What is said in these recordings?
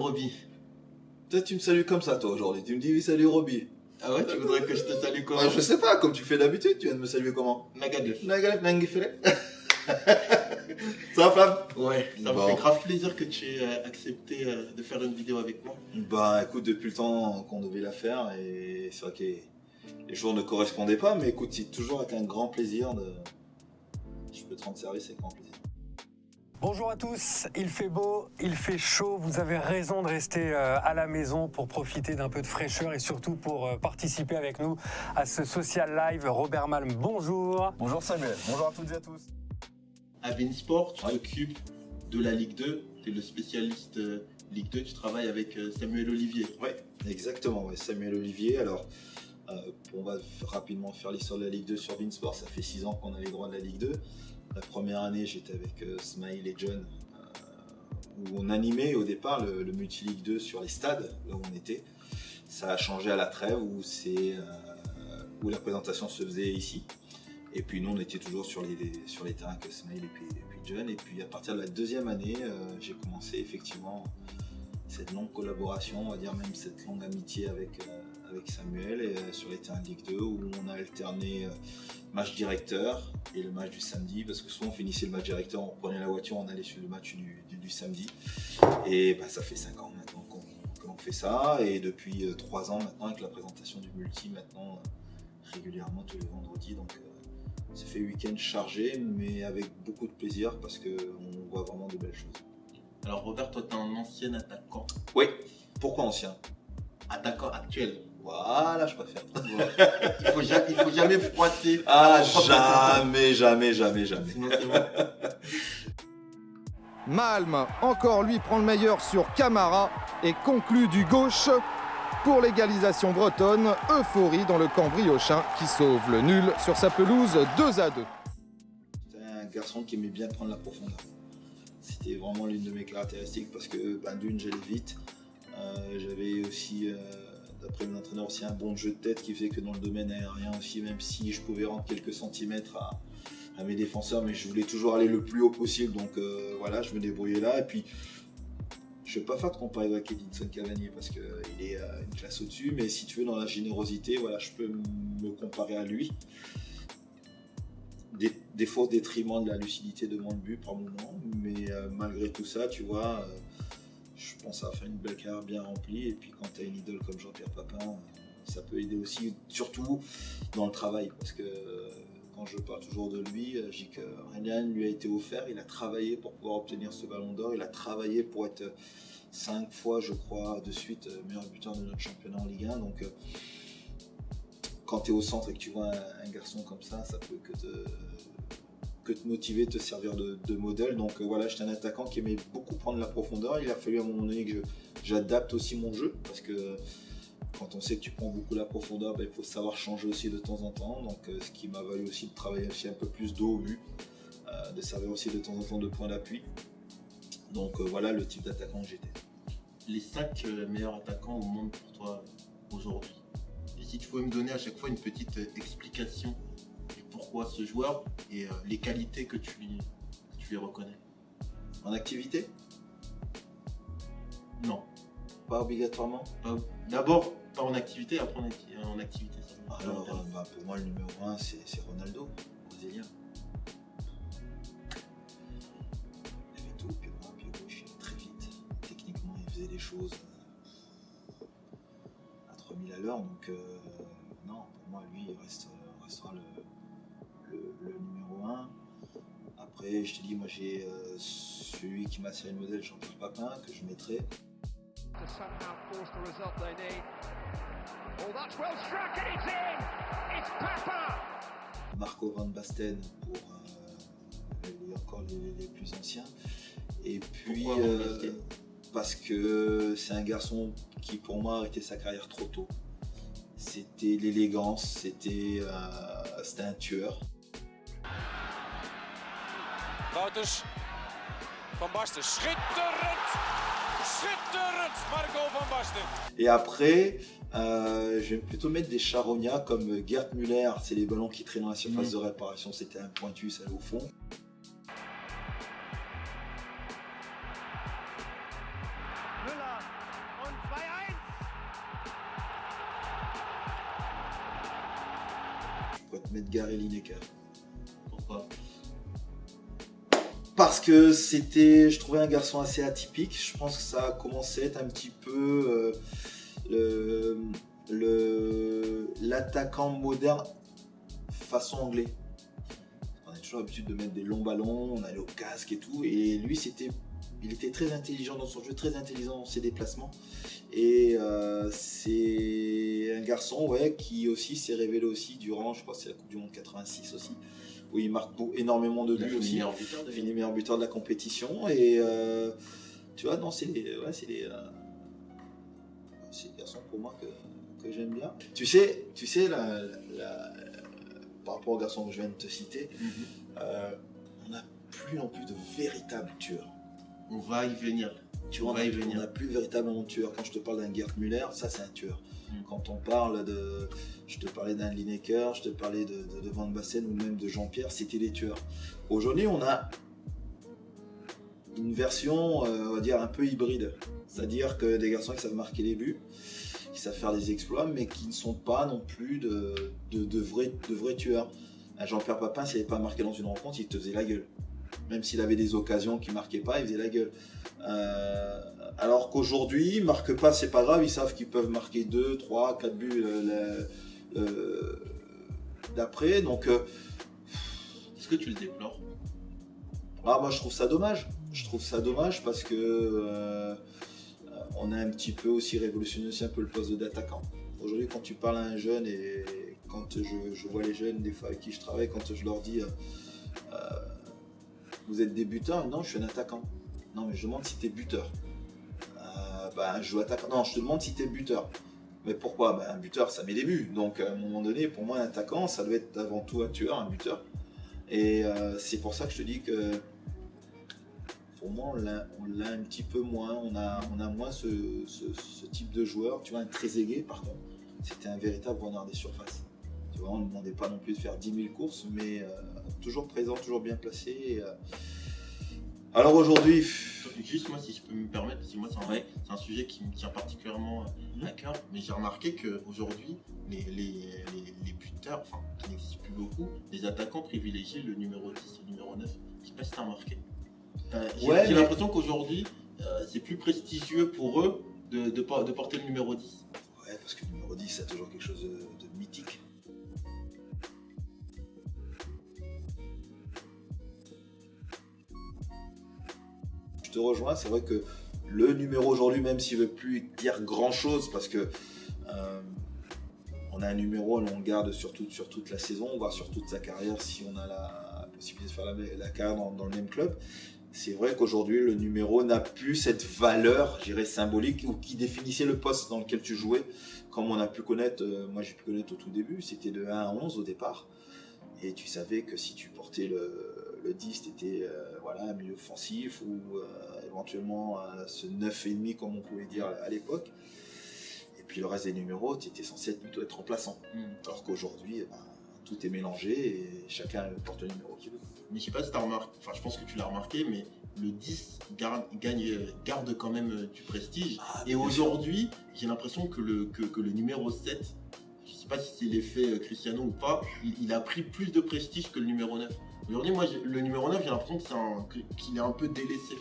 Roby. Toi, tu me salues comme ça, toi, aujourd'hui. Tu me dis oui, salut Roby. Ah ouais, tu voudrais que je te salue comment? Ouais, je sais pas, comme tu fais d'habitude, tu viens de me saluer comment? Nagadef. Nagalef Nangifere. Ça va, Flamme? Ouais, ça me Bon. fait grave plaisir que tu aies accepté de faire une vidéo avec moi. Bah écoute, depuis le temps qu'on devait la faire, et c'est vrai que les jours ne correspondaient pas, mais écoute, c'est toujours avec un grand plaisir de... Je peux te rendre service avec grand plaisir. Bonjour à tous, il fait beau, il fait chaud, vous avez raison de rester à la maison pour profiter d'un peu de fraîcheur et surtout pour participer avec nous à ce social live. Robert Malm, bonjour. Bonjour Samuel, bonjour à toutes et à tous. À Beansport, tu t'occupes de la Ligue 2, tu es le spécialiste Ligue 2, tu travailles avec Samuel Olivier. Ouais, exactement, ouais, Samuel Olivier. Alors, on va rapidement faire l'histoire de la Ligue 2 sur Beansport. Ça fait 6 ans qu'on a les droits de la Ligue 2. La première année, j'étais avec Smile et John, où on animait au départ le Multi-Ligue 2 sur les stades, là où on était. Ça a changé à la trêve, où la présentation se faisait ici. Et puis nous, on était toujours sur les terrains avec Smile et puis John. Et puis à partir de la deuxième année, j'ai commencé effectivement cette longue collaboration, on va dire même cette longue amitié avec Samuel et, sur les terrains de Ligue 2 où on a alterné match directeur et le match du samedi, parce que souvent on finissait le match directeur, on prenait la voiture, on allait sur le match du samedi. Et bah, ça fait 5 ans maintenant qu'on fait ça, et depuis 3 ans maintenant avec la présentation du multi maintenant régulièrement tous les vendredis. Donc ça fait week-end chargé mais avec beaucoup de plaisir parce qu'on voit vraiment de belles choses. Alors Robert, toi tu es un ancien attaquant. Oui, pourquoi ancien? Attaquant actuel. Voilà, je préfère. Il faut jamais froisser. Ah, jamais. Sinon c'est bon. Malm, encore lui, prend le meilleur sur Camara et conclut du gauche pour l'égalisation bretonne. Euphorie dans le camp briochin qui sauve le nul sur sa pelouse 2-2. C'était un garçon qui aimait bien prendre la profondeur. C'était vraiment l'une de mes caractéristiques parce que d'une, j'allais vite. J'avais aussi, d'après mon entraîneur, aussi un bon jeu de tête qui faisait que dans le domaine aérien aussi, même si je pouvais rendre quelques centimètres à mes défenseurs, mais je voulais toujours aller le plus haut possible. Donc voilà, je me débrouillais là. Et puis, je ne vais pas faire de comparaison avec Edinson Cavani parce qu'il est une classe au-dessus, mais si tu veux, dans la générosité, voilà, je peux me comparer à lui. Des fois au détriment de la lucidité devant le but par moment, mais malgré tout ça, tu vois, je pense à faire une belle carrière bien remplie. Et puis quand tu as une idole comme Jean-Pierre Papin, ça peut aider aussi, surtout dans le travail, parce que quand je parle toujours de lui, je dis que rien ne lui a été offert. Il a travaillé pour pouvoir obtenir ce ballon d'or, il a travaillé pour être 5 fois, je crois, de suite meilleur buteur de notre championnat en Ligue 1. Donc quand tu es au centre et que tu vois un garçon comme ça peut que te motiver, te servir de modèle. Donc voilà, j'étais un attaquant qui aimait beaucoup prendre la profondeur. Il a fallu à un moment donné que j'adapte aussi mon jeu, parce que quand on sait que tu prends beaucoup la profondeur, il faut savoir changer aussi de temps en temps. Donc ce qui m'a valu aussi de travailler aussi un peu plus dos au but, de servir aussi de temps en temps de point d'appui. Donc voilà le type d'attaquant que j'étais. Les 5 meilleurs attaquants au monde pour toi aujourd'hui. Et si tu pouvais me donner à chaque fois une petite explication de pourquoi ce joueur et les qualités que tu lui reconnais. En activité? Non. Pas obligatoirement? D'abord, pas en activité, après en activité. Alors, pour moi, le numéro 1, c'est Ronaldo, brésilien. Il avait tout, pied droit, pied gauche, il allait très vite. Techniquement, il faisait des choses à 3000 à l'heure. Donc, non, pour moi, lui, il restera le numéro 1. Après, je te dis, moi, j'ai celui qui m'a servi le modèle, Jean-Pierre Papin, que je mettrai. Marco Van Basten pour encore les plus anciens. Et puis parce que c'est un garçon qui pour moi a arrêté sa carrière trop tôt. C'était l'élégance, c'était un tueur. Wouters, Van Basten, schitterend, Marco Van Basten. Et après, je vais plutôt mettre des charognas comme Gerd Müller, c'est les ballons qui traînent dans la surface de réparation, c'était un pointu, ça allait au fond. mettre Gary Lineker. Pourquoi? Parce que je trouvais un garçon assez atypique. Je pense que ça a commencé à être un petit peu l'attaquant moderne façon anglais. On a toujours l'habitude de mettre des longs ballons, on allait au casque et tout. Et lui, il était très intelligent dans son jeu, très intelligent dans ses déplacements. Et c'est un garçon qui aussi s'est révélé aussi durant, je crois que c'est la Coupe du Monde 86 aussi, où il marque énormément de buts aussi. Il finit meilleur buteur de la compétition. Et tu vois, non, c'est des garçons pour moi que j'aime bien. Tu sais par rapport aux garçons que je viens de te citer, on n'a plus non plus de véritables tueurs. On va y venir. On n'a plus véritablement de tueur. Quand je te parle d'un Gerd Müller, ça c'est un tueur. Quand on parle je te parlais d'un Lineker, je te parlais de Van Basten ou même de Jean-Pierre, c'était des tueurs. Aujourd'hui, on a une version, on va dire, un peu hybride. C'est-à-dire que des garçons qui savent marquer les buts, qui savent faire des exploits, mais qui ne sont pas non plus de vrais tueurs. Un Jean-Pierre Papin, s'il n'avait pas marqué dans une rencontre, il te faisait la gueule. Même s'il avait des occasions qu'il ne marquait pas, il faisait la gueule. Alors qu'aujourd'hui, ils ne marquent pas, c'est pas grave, ils savent qu'ils peuvent marquer 2, 3, 4 buts d'après. Donc, est-ce que tu le déplores? Moi, je trouve ça dommage. Je trouve ça dommage parce que on a un petit peu aussi révolutionné aussi un peu le poste d'attaquant. Aujourd'hui, quand tu parles à un jeune et quand je vois les jeunes, des fois avec qui je travaille, quand je leur dis vous êtes des buteurs? Non, je suis un attaquant. Non, mais je demande si tu es buteur. Je joue attaquant. Non, je te demande si tu es buteur. Mais pourquoi? Un buteur, ça met des buts. Donc, à un moment donné, pour moi, un attaquant, ça doit être avant tout un tueur, un buteur. Et c'est pour ça que je te dis que pour moi, on l'a un petit peu moins. On a moins ce type de joueur. Tu vois, un Trezeguet, par contre, c'était un véritable renard des surfaces. Tu vois, on ne demandait pas non plus de faire 10 000 courses, mais toujours présent, toujours bien placé. Et, alors aujourd'hui... Juste moi, si je peux me permettre, parce que moi c'est un sujet qui me tient particulièrement à cœur, mais j'ai remarqué qu'aujourd'hui, les buteurs, enfin qui n'existent plus beaucoup, les attaquants privilégient le numéro 10 et le numéro 9. Je sais pas si tu as remarqué. J'ai l'impression qu'aujourd'hui, c'est plus prestigieux pour eux de porter le numéro 10. Ouais, parce que le numéro 10, c'est toujours quelque chose de mythique. Je te rejoins, c'est vrai que le numéro aujourd'hui, même s'il ne veut plus dire grand chose, parce que on a un numéro, on le garde sur toute la saison, voire sur toute sa carrière si on a la possibilité de faire la carrière dans le même club. C'est vrai qu'aujourd'hui, le numéro n'a plus cette valeur, je dirais, symbolique ou qui définissait le poste dans lequel tu jouais, comme on a pu connaître, moi j'ai pu connaître au tout début, c'était de 1 à 11 au départ. Et tu savais que si tu portais le 10, tu étais un milieu offensif ou éventuellement ce 9,5 comme on pouvait dire à l'époque. Et puis le reste des numéros, tu étais censé plutôt être remplaçant. Alors qu'aujourd'hui, tout est mélangé et chacun porte le numéro qu'il veut. Mais je sais pas si tu as remarqué, enfin je pense que tu l'as remarqué, mais le 10 garde quand même du prestige. Et aujourd'hui, j'ai l'impression que le numéro 7, je sais pas si c'est l'effet Cristiano ou pas, il a pris plus de prestige que le numéro 9. Aujourd'hui, moi, le numéro 9, j'ai l'impression qu'il est un peu délaissé.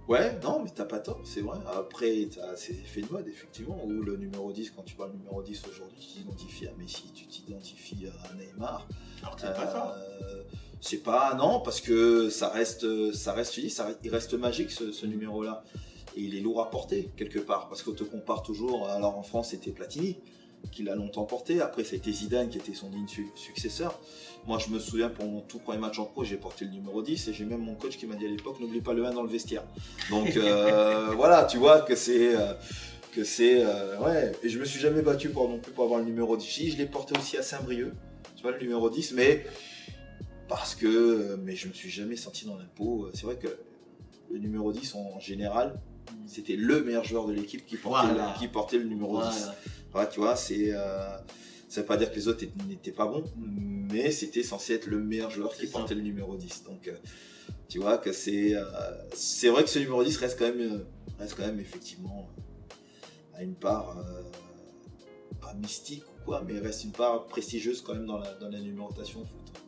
Ouais, non, mais t'as pas tort, c'est vrai. Après, t'as ces effets de mode, effectivement, où le numéro 10, quand tu parles numéro 10 aujourd'hui, tu t'identifies à Messi, tu t'identifies à Neymar. Alors que c'est pas ça. C'est pas, non, parce que ça reste, il reste magique ce numéro-là. Et il est lourd à porter, quelque part, parce qu'on te compare toujours. Alors en France, c'était Platini qui l'a longtemps porté. Après, ça a été Zidane qui était son digne successeur. Moi, je me souviens, pour mon tout premier match en pro, j'ai porté le numéro 10 et j'ai même mon coach qui m'a dit à l'époque, n'oublie pas le 1 dans le vestiaire. Donc voilà, tu vois que c'est... ouais, et je me suis jamais battu pour avoir le numéro 10. Je l'ai porté aussi à Saint-Brieuc, tu vois, le numéro 10, mais je me suis jamais senti dans la peau. C'est vrai que le numéro 10 en général, c'était le meilleur joueur de l'équipe qui portait le numéro 10. Ouais, tu vois, ça veut pas dire que les autres n'étaient pas bons, mais c'était censé être le meilleur joueur qui portait le numéro 10. Donc tu vois que c'est vrai que ce numéro 10 reste quand même effectivement à une part pas mystique ou quoi, mais il reste une part prestigieuse quand même dans la numérotation foot.